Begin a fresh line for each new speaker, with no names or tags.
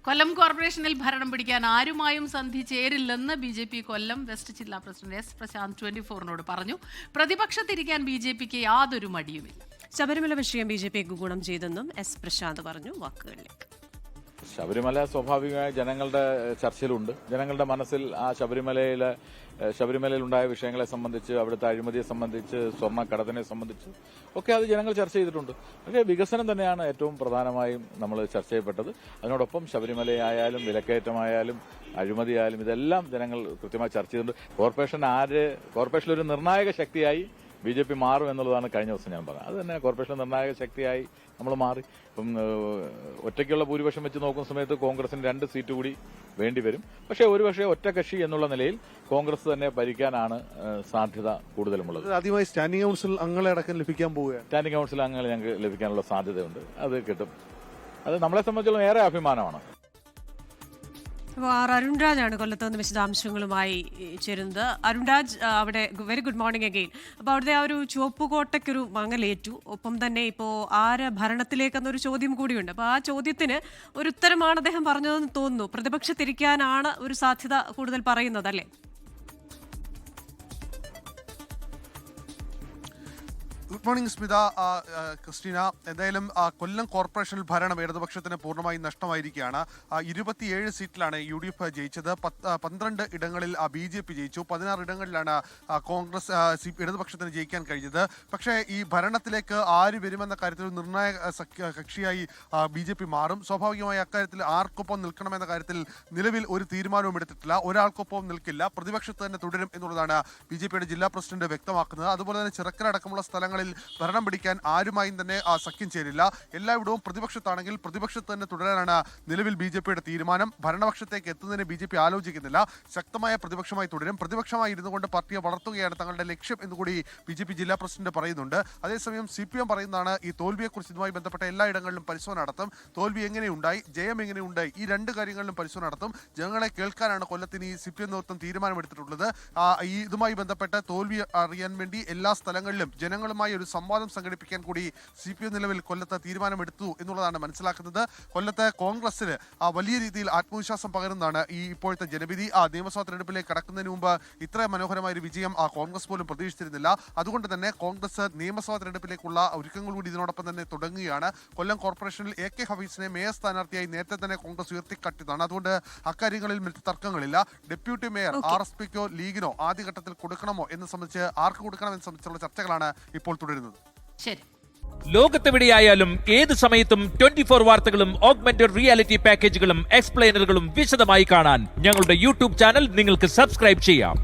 കൊല്ലം കോർപ്പറേഷനിൽ ഭരണം പിടിക്കാൻ ആരുമായും സന്ധി ചേരില്ലെന്ന് BJP കൊല്ലം വെസ്റ്റ് ജില്ലാ പ്രസിഡന്റ് S. പ്രശാന്ത് 24-നോട് പറഞ്ഞു. പ്രതിപക്ഷത്തിരിക്കാൻ BJPക്ക് യാതൊരു മടിയുമില്ല.
ശബരിമല വിഷയം BJPക്ക് ഗുണം ചെയ്തെന്നും S. പ്രശാന്ത് പറഞ്ഞു. വാക്കുകളിലേക്ക്.
ശബരിമല സ്വാഭാവികമായി ജനങ്ങളുടെ ചർച്ചയിലുണ്ട്. ജനങ്ങളുടെ മനസ്സിൽ ആ ശബരിമലയിൽ ഉണ്ടായ വിഷയങ്ങളെ സംബന്ധിച്ച്, അവിടുത്തെ അഴിമതിയെ സംബന്ധിച്ച്, സ്വർണ്ണക്കടത്തിനെ സംബന്ധിച്ച് ഒക്കെ അത് ജനങ്ങൾ ചർച്ച ചെയ്തിട്ടുണ്ട്. പക്ഷേ വികസനം തന്നെയാണ് ഏറ്റവും പ്രധാനമായും നമ്മൾ ചർച്ച ചെയ്യപ്പെട്ടത്. അതിനോടൊപ്പം ശബരിമലയായാലും വിലക്കയറ്റമായാലും അഴിമതിയായാലും ഇതെല്ലാം ജനങ്ങൾ കൃത്യമായി ചർച്ച ചെയ്തിട്ടുണ്ട്. കോർപ്പറേഷനിൽ ഒരു നിർണായക ശക്തിയായി BJP മാറും എന്നുള്ളതാണ് കഴിഞ്ഞ ദിവസം ഞാൻ പറഞ്ഞത്. അത് തന്നെ കോർപ്പറേഷൻ നിർണായക ശക്തിയായി നമ്മൾ മാറി. ഇപ്പം ഒറ്റയ്ക്കുള്ള ഭൂരിപക്ഷം വെച്ച് നോക്കുന്ന സമയത്ത് കോൺഗ്രസിന് 2 സീറ്റ് കൂടി വേണ്ടിവരും. പക്ഷേ ഒരുപക്ഷെ ഒറ്റകക്ഷി എന്നുള്ള നിലയിൽ കോൺഗ്രസ് തന്നെ ഭരിക്കാനാണ് സാധ്യത കൂടുതലുമുള്ളത്.
ആദ്യമായി സ്റ്റാൻഡിംഗ് കൌൺസിൽ അംഗങ്ങളെ അടക്കം ലഭിക്കാൻ പോവുകയാണ്.
സ്റ്റാൻഡിംഗ് കൌൺസിൽ അംഗങ്ങൾ ഞങ്ങൾക്ക് ലഭിക്കാനുള്ള സാധ്യതയുണ്ട്. അത് കിട്ടും. അത് നമ്മളെ സംബന്ധിച്ചിടത്തോളം ഏറെ അഭിമാനമാണ്.
അരുൺരാജാണ് കൊല്ലത്ത് നിന്ന് വിശദാംശങ്ങളുമായി ചേരുന്നത്. അരുൺരാജ്, അവിടെ വെരി ഗുഡ് മോർണിംഗ് അഗെയിൻ. അപ്പോൾ അവിടുത്തെ ആ ഒരു ചുവപ്പ് കോട്ടയ്ക്കൊരു മങ്ങലേറ്റു. ഒപ്പം തന്നെ ഇപ്പോൾ ആര് ഭരണത്തിലേക്കെന്നൊരു ചോദ്യം കൂടിയുണ്ട്. അപ്പോൾ ആ ചോദ്യത്തിന് ഒരു ഉത്തരമാണ് അദ്ദേഹം പറഞ്ഞതെന്ന് തോന്നുന്നു. പ്രതിപക്ഷത്തിരിക്കാനാണ് ഒരു സാധ്യത കൂടുതൽ പറയുന്നത്, അല്ലേ?
Good morning Smitha, Christina. എന്തായാലും കൊല്ലം കോർപ്പറേഷനിൽ ഭരണം ഇടതുപക്ഷത്തിന് പൂർണ്ണമായി നഷ്ടമായിരിക്കുകയാണ്. 27 സീറ്റിലാണ് UDF ജയിച്ചത്. 12 ഇടങ്ങളിൽ BJP ജയിച്ചു. 16 ഇടങ്ങളിലാണ് കോൺഗ്രസ് ഇടതുപക്ഷത്തിന് ജയിക്കാൻ കഴിഞ്ഞത്. പക്ഷേ ഈ ഭരണത്തിലേക്ക് ആര് വരുമെന്ന കാര്യത്തിൽ ഒരു നിർണായക കക്ഷിയായി BJP മാറും. സ്വാഭാവികമായി അക്കാര്യത്തിൽ ആർക്കൊപ്പം നിൽക്കണമെന്ന കാര്യത്തിൽ നിലവിൽ ഒരു തീരുമാനവും എടുത്തിട്ടില്ല. ഒരാൾക്കൊപ്പം നിൽക്കില്ല, പ്രതിപക്ഷത്ത് തന്നെ തുടരും എന്നുള്ളതാണ് BJPയുടെ ജില്ലാ പ്രസിഡന്റ് വ്യക്തമാക്കുന്നത്. അതുപോലെ തന്നെ ചിറക്കര അടക്കമുള്ള സ്ഥലങ്ങളിൽ ഭരണം പിടിക്കാൻ ആരുമായും തന്നെ സഖ്യം ചേരില്ല. എല്ലായിടവും പ്രതിപക്ഷത്താണെങ്കിൽ പ്രതിപക്ഷത്ത് തന്നെ തുടരാനാണ് നിലവിൽ BJPയുടെ തീരുമാനം. ഭരണപക്ഷത്തേക്ക് എത്തുന്നതിന് BJP ആലോചിക്കുന്നില്ല. ശക്തമായ പ്രതിപക്ഷമായി തുടരും. പ്രതിപക്ഷമായി ഇരുന്നു കൊണ്ട് പാർട്ടിയെ വളർത്തുകയാണ് തങ്ങളുടെ ലക്ഷ്യം എന്നുകൂടി BJP ജില്ലാ പ്രസിഡന്റ് പറയുന്നുണ്ട്. അതേസമയം CPM പറയുന്നതാണ് ഈ തോൽവിയെക്കുറിച്ച് ഇതുമായി ബന്ധപ്പെട്ട എല്ലായിടങ്ങളിലും പരിശോധന നടത്തും. തോൽവി എങ്ങനെയുണ്ടായി, ജയം എങ്ങനെയുണ്ടായി, ഈ 2 കാര്യങ്ങളിലും പരിശോധന നടത്തും. ജനങ്ങളെ കേൾക്കാനാണ് കൊല്ലത്തിന് ഈ CPM നേതൃത്വം തീരുമാനമെടുത്തിട്ടുള്ളത്. ഇതുമായി ബന്ധപ്പെട്ട തോൽവി അറിയാൻ വേണ്ടി എല്ലാ സ്ഥലങ്ങളിലും ജനങ്ങളുമായി ഒരു സംവാദം സംഘടിപ്പിക്കാൻ കൂടി CPM നിലവിൽ കൊല്ലത്ത് തീരുമാനമെടുത്തു എന്നുള്ളതാണ് മനസ്സിലാക്കുന്നത്. കൊല്ലത്ത് കോൺഗ്രസിന് വലിയ രീതിയിൽ ആത്മവിശ്വാസം പകരുന്നതാണ് ഈ ഇപ്പോഴത്തെ ജനവിധി. നിയമസഭാ തെരഞ്ഞെടുപ്പിലേക്ക് കടക്കുന്നതിന് മുമ്പ് ഇത്ര മനോഹരമായ ഒരു വിജയം കോൺഗ്രസ് പോലും പ്രതീക്ഷിച്ചിരുന്നില്ല. അതുകൊണ്ട് തന്നെ കോൺഗ്രസ് നിയമസഭാ തെരഞ്ഞെടുപ്പിലേക്കുള്ള ഒരുക്കങ്ങൾ കൂടി ഇതിനോടൊപ്പം തന്നെ തുടങ്ങുകയാണ്. കൊല്ലം കോർപ്പറേഷനിൽ AK ഹഫീസിനെ മേയർ സ്ഥാനാർത്ഥിയായി നേരത്തെ തന്നെ കോൺഗ്രസ് ഉയർത്തിക്കാട്ടിയതാണ്. അതുകൊണ്ട് അക്കാര്യങ്ങളിൽ മറ്റ് തർക്കങ്ങളില്ല. ഡെപ്യൂട്ടി മേയർ RSPക്കോ ലീഗിനോ ആദ്യഘട്ടത്തിൽ കൊടുക്കണമോ എന്ന് സംബന്ധിച്ച് ആർക്ക് കൊടുക്കണമെന്ന് സംബന്ധിച്ചുള്ള ചർച്ചകളാണ് ഇപ്പോൾ തുടരുന്നത്.
ശരി.
ലോകത്തെവിടെയായാലും ഏത് സമയത്തും 24 വാർത്തകളും ഓഗ്മെന്റഡ് റിയാലിറ്റി പാക്കേജുകളും എക്സ്പ്ലെയിനറുകളും വിശദമായി കാണാൻ ഞങ്ങളുടെ YouTube ചാനൽ നിങ്ങൾക്ക് സബ്സ്ക്രൈബ് ചെയ്യാം.